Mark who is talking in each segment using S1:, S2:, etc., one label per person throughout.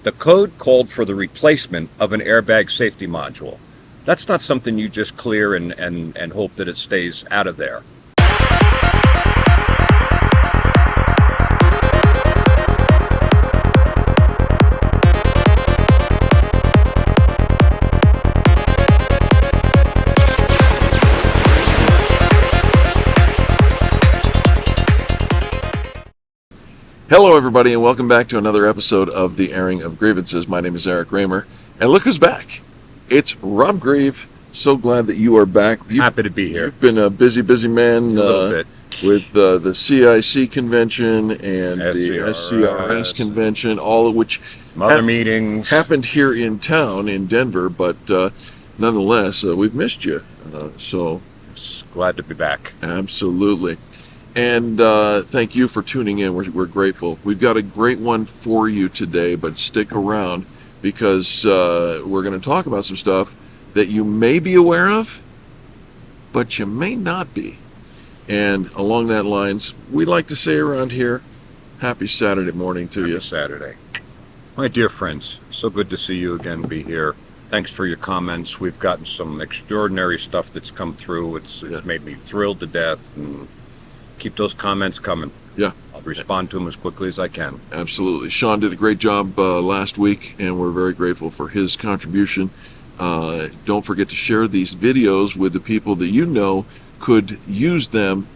S1: The code called for the replacement of an airbag safety module. That's not something you just clear and hope that it stays out of there.
S2: Hello everybody and welcome back to another episode of the Airing of Grievances. My name is Eric Reamer and look who's back. It's Rob Grieve. So glad that you are back.
S1: Happy to be here.
S2: You've been a busy man
S1: a little bit.
S2: With the CIC convention and the SCRS convention, all of which
S1: other meetings
S2: happened here in town in Denver, but nonetheless, we've missed you. So
S1: glad to be back.
S2: Absolutely. And thank you for tuning in. We're grateful. We've got a great one for you today, but stick around because we're going to talk about some stuff that you may be aware of, but you may not be. And along that lines, we like to say around here, happy Saturday morning to you.
S1: Happy Saturday. My dear friends, so good to see you again, be here. Thanks for your comments. We've gotten some extraordinary stuff that's come through. It's made me thrilled to death. And keep those comments coming.
S2: Yeah.
S1: I'll respond to them as quickly as I can.
S2: Absolutely. Sean did a great job last week, and we're very grateful for his contribution. Don't forget to share these videos with the people that you know could use them.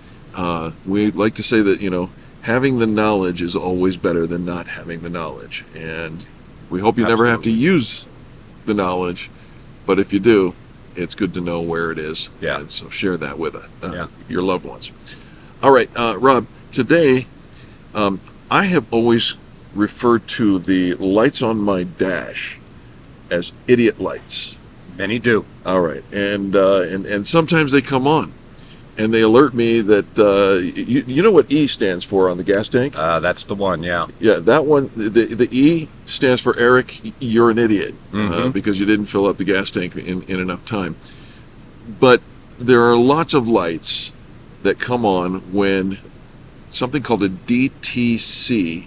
S2: We like to say that, having the knowledge is always better than not having the knowledge. And we hope you never have to use the knowledge, but if you do, it's good to know where it is.
S1: Yeah.
S2: And so share that with your loved ones. All right, Rob, today I have always referred to the lights on my dash as idiot lights.
S1: Many do.
S2: All right, and sometimes they come on and they alert me that, you know what E stands for on the gas tank?
S1: That's the one, yeah.
S2: Yeah, that one, the E stands for Eric, you're an idiot, because you didn't fill up the gas tank in enough time. But there are lots of lights that come on when something called a DTC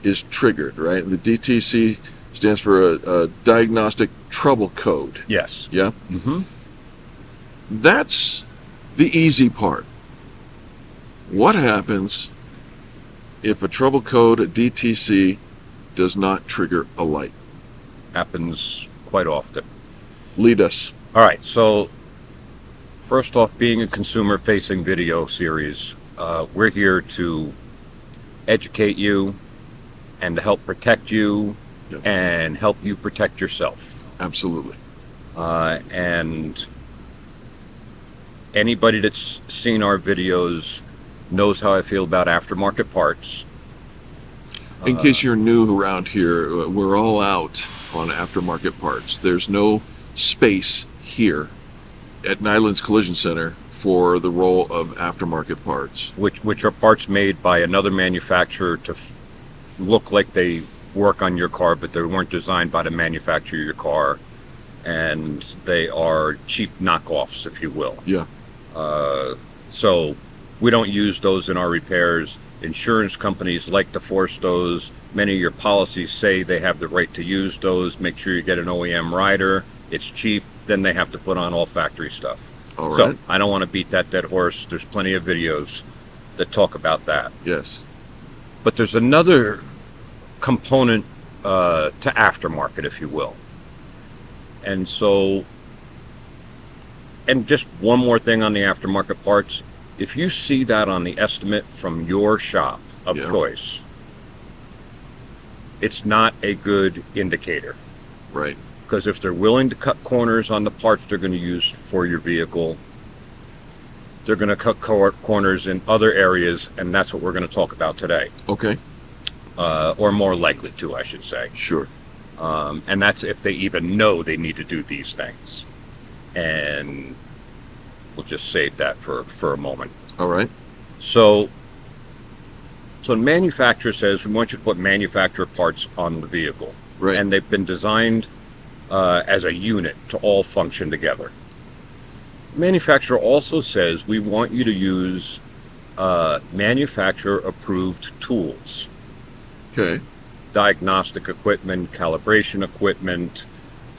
S2: is triggered, right? The DTC stands for a diagnostic trouble code.
S1: Yes.
S2: Yeah? Mm-hmm. That's the easy part. What happens if a trouble code, a DTC, does not trigger a light?
S1: Happens quite often.
S2: Lead us.
S1: All right, so first off, being a consumer-facing video series, we're here to educate you and to help protect you and help you protect yourself.
S2: Absolutely.
S1: And anybody that's seen our videos knows how I feel about aftermarket parts.
S2: In case you're new around here, we're all out on aftermarket parts. There's no space here at Nylund's Collision Center for the role of aftermarket parts,
S1: which are parts made by another manufacturer to look like they work on your car, but they weren't designed by the manufacturer of your car, and they are cheap knockoffs, if you will.
S2: Yeah.
S1: So we don't use those in our repairs. Insurance companies like to force those. Many of your policies say they have the right to use those. Make sure you get an OEM rider. It's cheap. Then they have to put on all factory stuff.
S2: All right.
S1: So I don't want to beat that dead horse. There's plenty of videos that talk about that.
S2: Yes.
S1: But there's another component to aftermarket, if you will. And so, and just one more thing on the aftermarket parts. If you see that on the estimate from your shop of choice, it's not a good indicator.
S2: Right.
S1: Because if they're willing to cut corners on the parts they're going to use for your vehicle, they're going to cut corners in other areas, and that's what we're going to talk about today.
S2: Okay.
S1: Or more likely to, I should say.
S2: Sure.
S1: And that's if they even know they need to do these things. And we'll just save that for a moment.
S2: All right.
S1: So the manufacturer says, we want you to put manufacturer parts on the vehicle.
S2: Right.
S1: And they've been designed as a unit to all function together. The manufacturer also says, we want you to use manufacturer approved tools.
S2: Okay.
S1: diagnostic equipment, calibration equipment,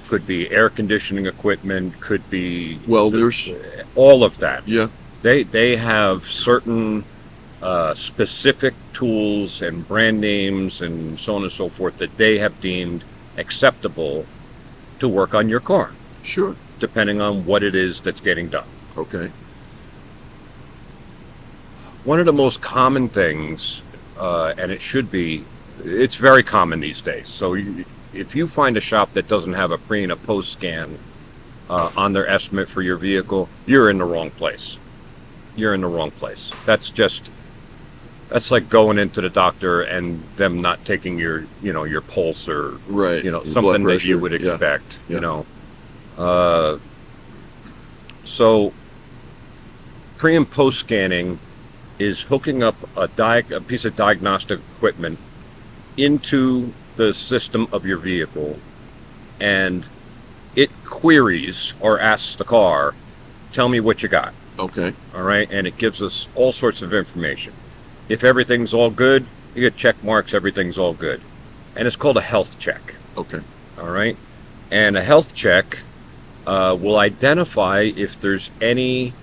S1: could be air conditioning equipment, could be
S2: There's
S1: all of that.
S2: yeah,
S1: They have certain specific tools and brand names and so on and so forth that they have deemed acceptable to work on your car,
S2: sure,
S1: depending on what it is that's getting done.
S2: okay,
S1: One of the most common things, and it's very common these days. So if you find a shop that doesn't have a pre and a post scan on their estimate for your vehicle, you're in the wrong place. You're in the wrong place. That's like going into the doctor and them not taking your pulse or
S2: right,
S1: something that you would expect. So pre and post scanning is hooking up a piece of diagnostic equipment into the system of your vehicle, and it queries or asks the car, tell me what you got.
S2: Okay,
S1: All right, and it gives us all sorts of information. If everything's all good, you get check marks, everything's all good. And it's called a health check.
S2: okay,
S1: All right, and a health check will identify if there's any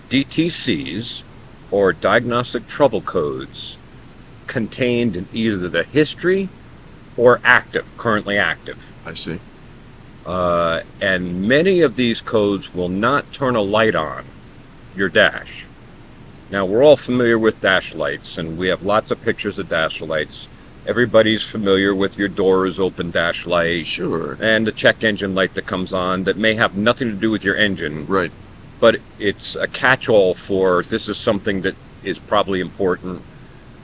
S1: DTCs or diagnostic trouble codes contained in either the history or currently active.
S2: I see.
S1: And many of these codes will not turn a light on your dash. Now, we're all familiar with dash lights, and we have lots of pictures of dash lights. Everybody's familiar with your door is open dash light.
S2: Sure.
S1: And the check engine light that comes on that may have nothing to do with your engine.
S2: Right.
S1: But it's a catch-all for this is something that is probably important.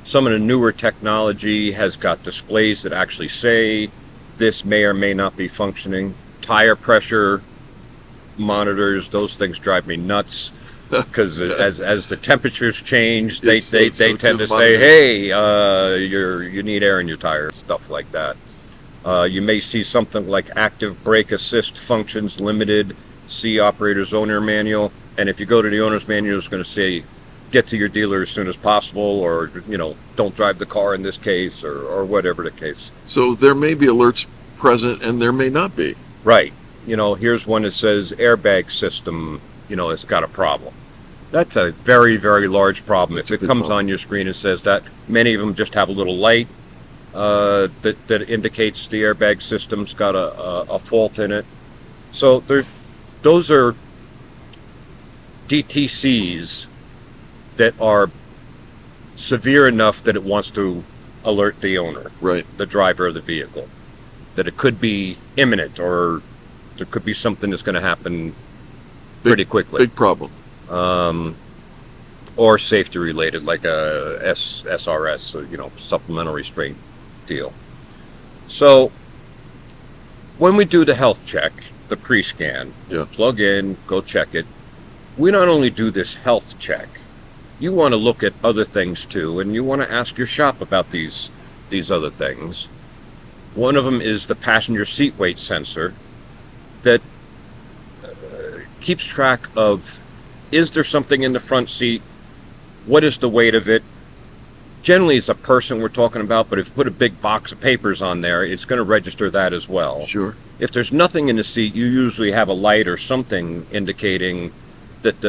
S1: Some of the newer technology has got displays that actually say this may or may not be functioning. Tire pressure monitors, those things drive me nuts. Because as the temperatures change, they tend to say, hey, you need air in your tires, stuff like that. You may see something like active brake assist functions limited, see operator's owner manual, and if you go to the owner's manual, it's going to say, get to your dealer as soon as possible, or don't drive the car in this case, or whatever the case.
S2: So there may be alerts present, and there may not be.
S1: Right. Here's one that says airbag system, it's got a problem. That's a very, very large problem. If it comes on your screen and says that, many of them just have a little light that indicates the airbag system's got a fault in it. So those are DTCs that are severe enough that it wants to alert the owner,
S2: right,
S1: the driver of the vehicle, that it could be imminent or there could be something that's going to happen pretty quickly.
S2: Big problem.
S1: Or safety related, like a SRS, supplemental restraint deal. So when we do the health check, the pre-scan, plug in, go check it. We not only do this health check, you want to look at other things too, and you want to ask your shop about these other things. One of them is the passenger seat weight sensor that keeps track of, is there something in the front seat? What is the weight of it? Generally, it's a person we're talking about, but if you put a big box of papers on there, it's going to register that as well.
S2: Sure.
S1: If there's nothing in the seat, you usually have a light or something indicating that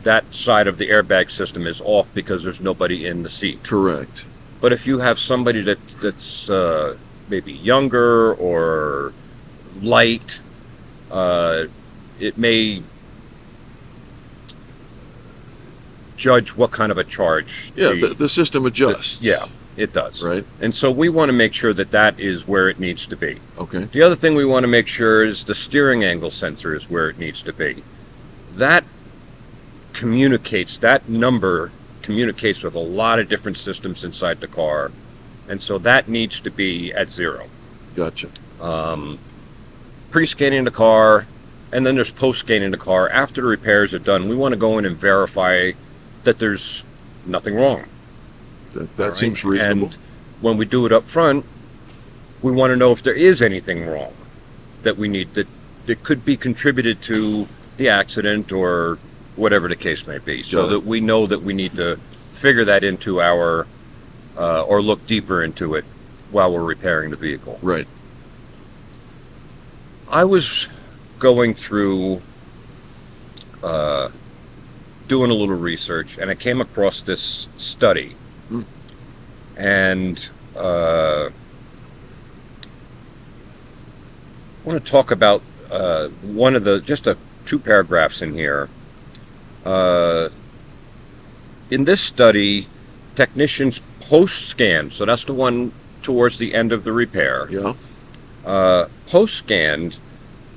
S1: that side of the airbag system is off because there's nobody in the seat.
S2: Correct.
S1: But if you have somebody that's maybe younger or light, it may judge what kind of a charge.
S2: The system adjusts.
S1: It does.
S2: Right.
S1: And so we want to make sure that is where it needs to be.
S2: Okay.
S1: The other thing we want to make sure is the steering angle sensor is where it needs to be. That number communicates with a lot of different systems inside the car. And so that needs to be at 0.
S2: Gotcha.
S1: Pre-scanning the car, and then there's post-scanning the car. After the repairs are done, we want to go in and verify that there's nothing wrong.
S2: That seems reasonable.
S1: And when we do it up front, we want to know if there is anything wrong that we need, that could be contributed to the accident or whatever the case may be, so that we know that we need to figure that into our or look deeper into it while we're repairing the vehicle.
S2: Right.
S1: I was going through doing a little research, and I came across this study.
S2: Hmm.
S1: And I want to talk about one of the, just two paragraphs in here. In this study, technicians post-scanned, so that's the one towards the end of the repair,
S2: Yeah.
S1: post-scanned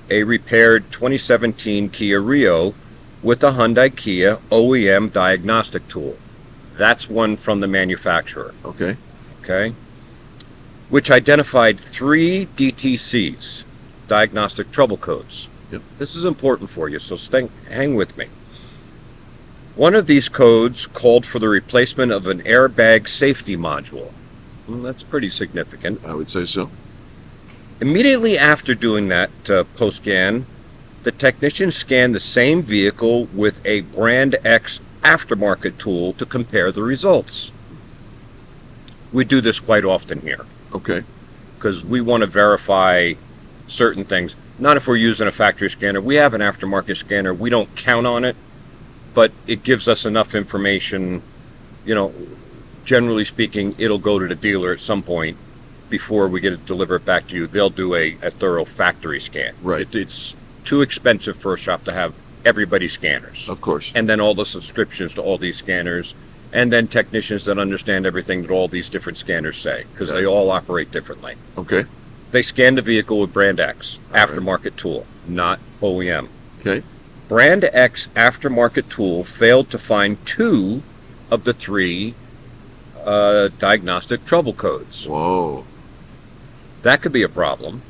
S1: a repaired 2017 Kia Rio with a Hyundai Kia OEM diagnostic tool. That's one from the manufacturer.
S2: Okay.
S1: Okay, which identified 3 DTCs, diagnostic trouble codes.
S2: Yep.
S1: This is important for you, so hang with me. One of these codes called for the replacement of an airbag safety module. That's pretty significant.
S2: I would say so.
S1: Immediately after doing that post-scan, the technician scanned the same vehicle with a Brand X aftermarket tool to compare the results. We do this quite often here
S2: Okay.
S1: because we want to verify certain things. Not if we're using a factory scanner. We have an aftermarket scanner. We don't count on it, but it gives us enough information. You know, generally speaking, it'll go to the dealer at some point before we get it delivered back to you. They'll do a thorough factory scan.
S2: Right.
S1: It's too expensive for a shop to have everybody's scanners.
S2: Of course.
S1: And then all the subscriptions to all these scanners, and then technicians that understand everything that all these different scanners say, because they all operate differently.
S2: Okay.
S1: They scan the vehicle with Brand X,
S2: All
S1: aftermarket tool, not OEM.
S2: Okay.
S1: Brand X aftermarket tool failed to find 2 of the 3 diagnostic trouble codes.
S2: Whoa.
S1: That could be a problem.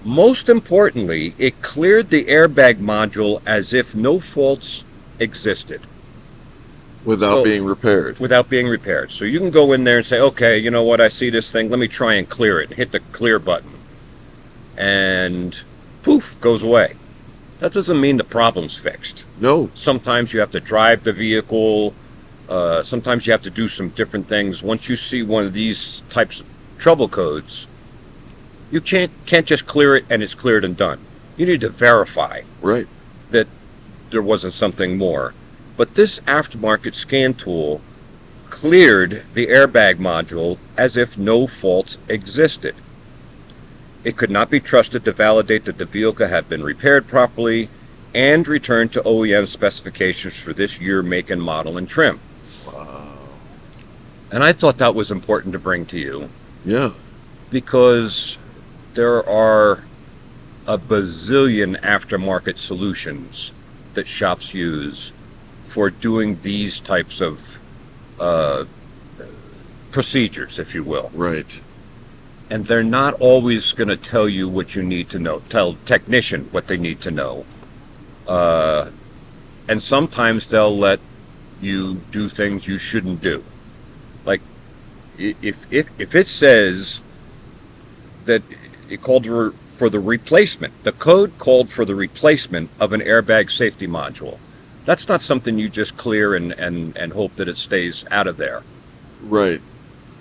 S1: Most importantly, it cleared the airbag module as if no faults existed
S2: Without
S1: So-
S2: being repaired.
S1: without being repaired. So you can go in there and say, okay, you know what, I see this thing, let me try and clear it. Hit the clear button. And poof, goes away. That doesn't mean the problem's fixed.
S2: No.
S1: Sometimes you have to drive the vehicle. Sometimes you have to do some different things. Once you see one of these types of trouble codes, you can't just clear it and it's cleared and done. You need to verify
S2: Right.
S1: that there wasn't something more. But this aftermarket scan tool cleared the airbag module as if no faults existed. It could not be trusted to validate that the vehicle had been repaired properly and returned to OEM specifications for this year, make, and model and trim.
S2: Wow.
S1: And I thought that was important to bring to you
S2: Yeah.
S1: because there are a bazillion aftermarket solutions that shops use for doing these types of procedures, if you will.
S2: Right.
S1: And they're not always going to tell you what you need to know, tell the technician what they need to know. And sometimes they'll let you do things you shouldn't do. Like, if it says that it called for the replacement, the code called for the replacement of an airbag safety module. That's not something you just clear and hope that it stays out of there.
S2: Right.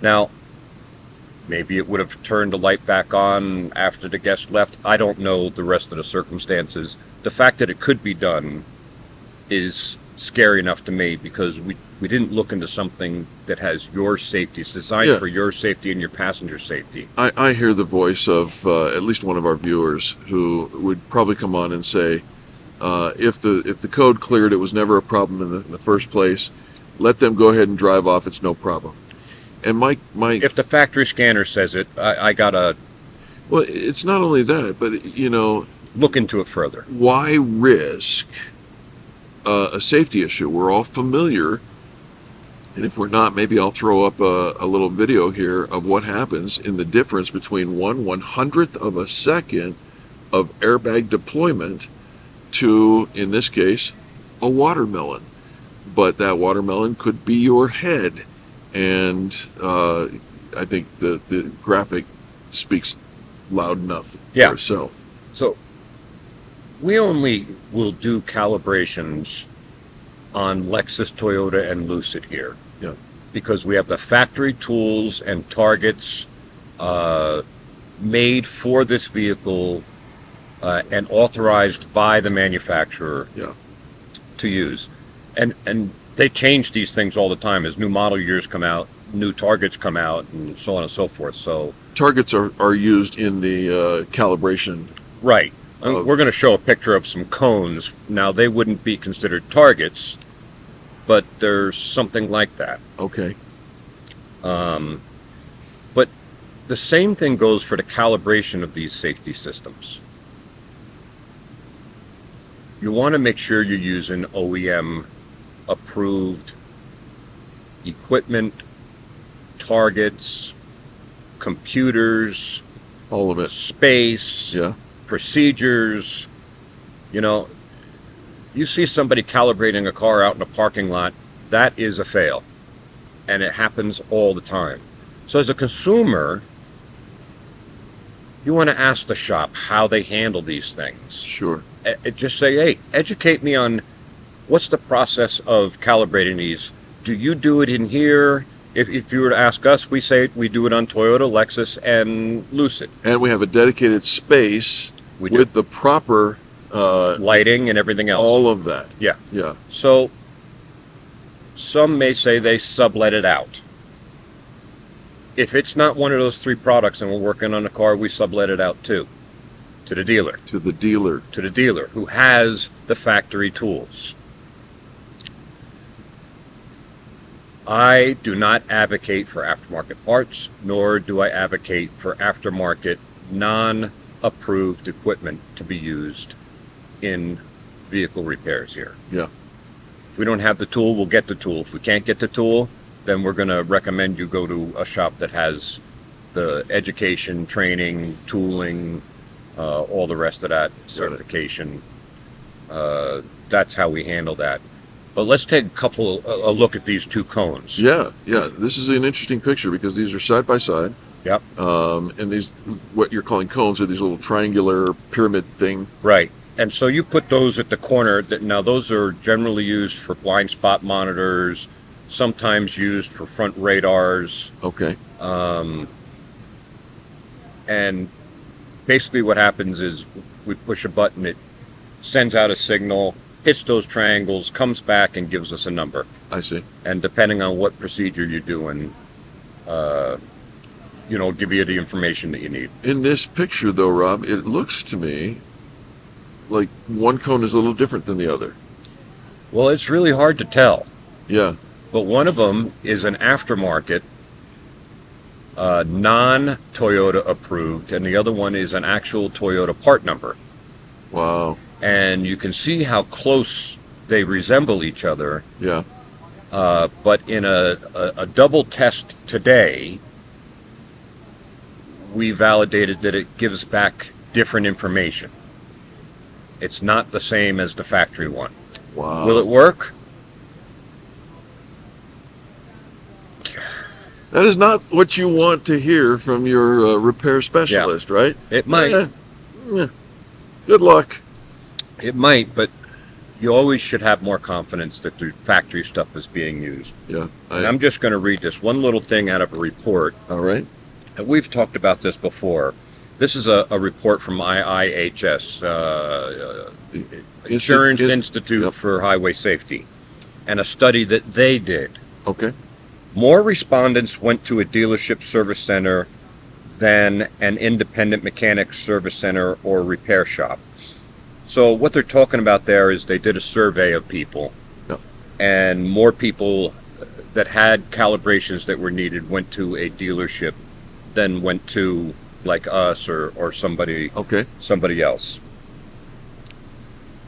S1: Now, maybe it would have turned the light back on after the guest left. I don't know the rest of the circumstances. The fact that it could be done is scary enough to me because we didn't look into something that has your safety. It's designed
S2: Yeah.
S1: for your safety and your passenger safety.
S2: I hear the voice of at least one of our viewers who would probably come on and say, if the code cleared, it was never a problem in the first place. Let them go ahead and drive off. It's no problem. And my
S1: If the factory scanner says it, I gotta
S2: well, it's not only that, but you know,
S1: look into it further.
S2: why risk a safety issue? We're all familiar, and if we're not, maybe I'll throw up a little video here of what happens in the difference between 1/100th of a second of airbag deployment to, in this case, a watermelon. But that watermelon could be your head, and I think the graphic speaks loud enough
S1: Yeah.
S2: for itself.
S1: So we only will do calibrations on Lexus, Toyota, and Lucid here.
S2: Yeah.
S1: because we have the factory tools and targets made for this vehicle and authorized by the manufacturer
S2: Yeah.
S1: to use. And they change these things all the time as new model years come out, new targets come out, and so on and so forth. So
S2: Targets are used in the calibration.
S1: right.
S2: Of-
S1: We're going to show a picture of some cones. Now, they wouldn't be considered targets, but there's something like that.
S2: Okay.
S1: But the same thing goes for the calibration of these safety systems. You want to make sure you're using OEM approved equipment, targets, computers,
S2: All of it.
S1: space,
S2: Yeah.
S1: procedures. You know, you see somebody calibrating a car out in a parking lot, that is a fail. And it happens all the time. So as a consumer, you want to ask the shop how they handle these things.
S2: Sure.
S1: Just say, hey, educate me on what's the process of calibrating these. Do you do it in here? If you were to ask us, we say we do it on Toyota, Lexus, and Lucid.
S2: And we have a dedicated space
S1: We do.
S2: with the proper
S1: Lighting and everything else.
S2: all of that.
S1: Yeah.
S2: Yeah.
S1: So some may say they sublet it out. If it's not one of those three products and we're working on a car, we sublet it out too. To the dealer.
S2: To the dealer.
S1: To the dealer who has the factory tools. I do not advocate for aftermarket parts, nor do I advocate for aftermarket non-approved equipment to be used in vehicle repairs here.
S2: Yeah.
S1: If we don't have the tool, we'll get the tool. If we can't get the tool, then we're going to recommend you go to a shop that has the education, training, tooling, all the rest of that, certification. That's how we handle that. But let's take a look at these two cones.
S2: Yeah. Yeah. This is an interesting picture because these are side by side.
S1: Yep.
S2: And these, what you're calling cones, are these little triangular pyramid thing.
S1: Right. And so you put those at the corner. Now, those are generally used for blind spot monitors, sometimes used for front radars.
S2: Okay.
S1: And basically what happens is we push a button, it sends out a signal, hits those triangles, comes back and gives us a number.
S2: I see.
S1: And depending on what procedure you're doing, give you the information that you need.
S2: In this picture, though, Rob, it looks to me like one cone is a little different than the other.
S1: Well, it's really hard to tell.
S2: Yeah.
S1: But one of them is an aftermarket, non-Toyota approved, and the other one is an actual Toyota part number.
S2: Wow.
S1: And you can see how close they resemble each other.
S2: Yeah.
S1: But in a double test today, we validated that it gives back different information. It's not the same as the factory one.
S2: Wow.
S1: Will it work?
S2: That is not what you want to hear from your repair specialist, right?
S1: It might.
S2: Good luck.
S1: It might, but you always should have more confidence that the factory stuff is being used.
S2: Yeah.
S1: And I'm just going to read this one little thing out of a report.
S2: All right.
S1: And we've talked about this before. This is a report from IIHS, Insurance Institute
S2: Yep.
S1: for Highway Safety, and a study that they did.
S2: Okay.
S1: More respondents went to a dealership service center than an independent mechanic service center or repair shop. So what they're talking about there is they did a survey of people,
S2: Yep.
S1: and more people that had calibrations that were needed went to a dealership than went to like us or somebody
S2: Okay.
S1: else.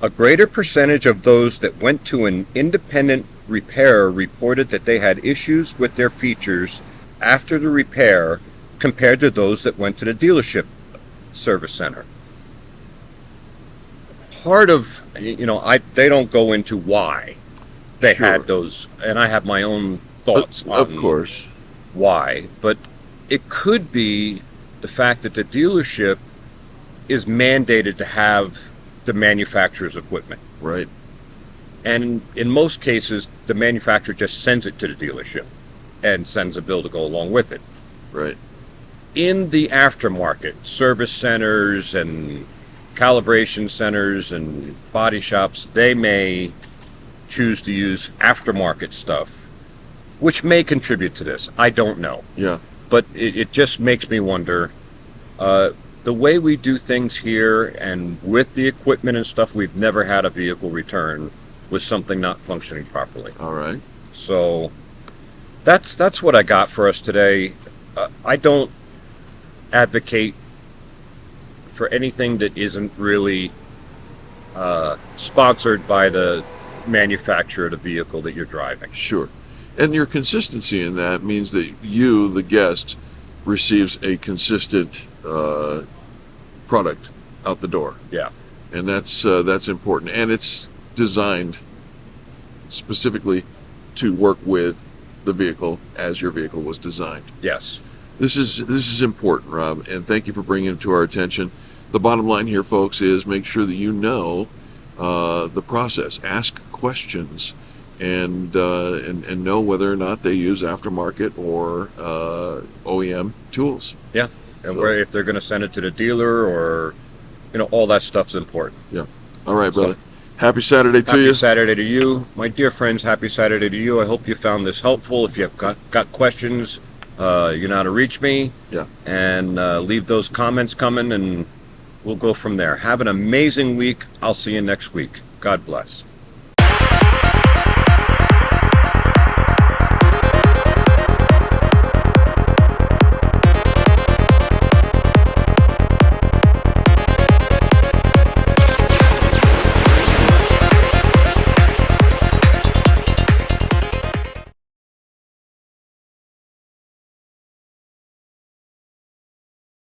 S1: A greater percentage of those that went to an independent repair reported that they had issues with their features after the repair compared to those that went to the dealership service center. Part of, they don't go into why they
S2: Sure.
S1: had those, and I have my own thoughts on
S2: Of course.
S1: why, but it could be the fact that the dealership is mandated to have the manufacturer's equipment.
S2: Right.
S1: And in most cases, the manufacturer just sends it to the dealership. and sends a bill to go along with it.
S2: Right.
S1: In the aftermarket, service centers and calibration centers and body shops, they may choose to use aftermarket stuff, which may contribute to this. I don't know.
S2: Yeah.
S1: But it just makes me wonder, the way we do things here and with the equipment and stuff, we've never had a vehicle return with something not functioning properly.
S2: All right.
S1: So that's what I got for us today. I don't advocate for anything that isn't really sponsored by the manufacturer of the vehicle that you're driving.
S2: Sure. And your consistency in that means that you, the guest, receives a consistent product out the door.
S1: Yeah.
S2: And that's important. And it's designed specifically to work with the vehicle as your vehicle was designed.
S1: Yes.
S2: This is important, Rob, and thank you for bringing it to our attention. The bottom line here, folks, is make sure that you know the process. Ask questions, and know whether or not they use aftermarket or OEM tools.
S1: Yeah. And where, if they're going to send it to the dealer, or all that stuff's important.
S2: Yeah. All right, brother. Happy Saturday to
S1: Happy
S2: you.
S1: Saturday to you, my dear friends. Happy Saturday to you. I hope you found this helpful. If you have got questions, you know how to reach me.
S2: Yeah.
S1: And leave those comments coming, and we'll go from there. Have an amazing week. I'll see you next week. God bless.